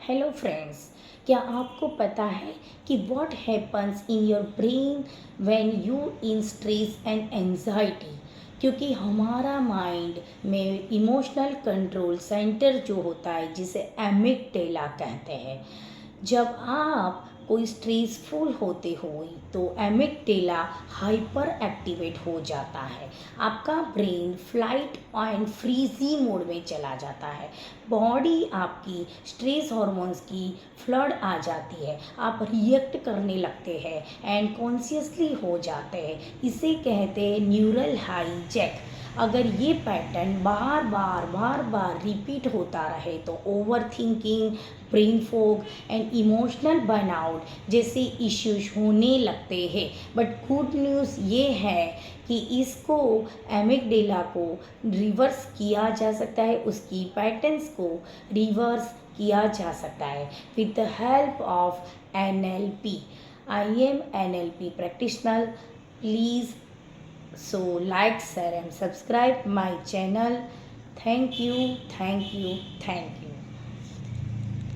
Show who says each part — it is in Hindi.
Speaker 1: हेलो फ्रेंड्स, क्या आपको पता है कि what happens in your brain when you in stress and anxiety. क्योंकि हमारा माइंड में इमोशनल कंट्रोल सेंटर जो होता है जिसे एमिगडाला कहते हैं। जब आप कोई स्ट्रेसफुल होते हो तो एमिगडाला हाइपर एक्टिवेट हो जाता है। आपका brain flight and frizzy mode में चला जाता है। बॉडी आपकी स्ट्रेस हार्मोन्स की फ्लड आ जाती है। आप रिएक्ट करने लगते हैं एंड कॉन्शियसली हो जाते हैं। इसे कहते हैं न्यूरल हाईजैक। अगर ये पैटर्न बार बार रिपीट होता रहे तो over thinking, brain fog and emotional burnout जैसे इश्यूज होने लगते हैं। बट गुड न्यूज़ ये है कि इसको एमिगडाला को रिवर्स किया जा सकता है, उसकी पैटर्न्स को रिवर्स किया जा सकता है with the help of NLP। I am NLP practitioner. Please like, share and subscribe my channel. Thank you, thank you, thank you.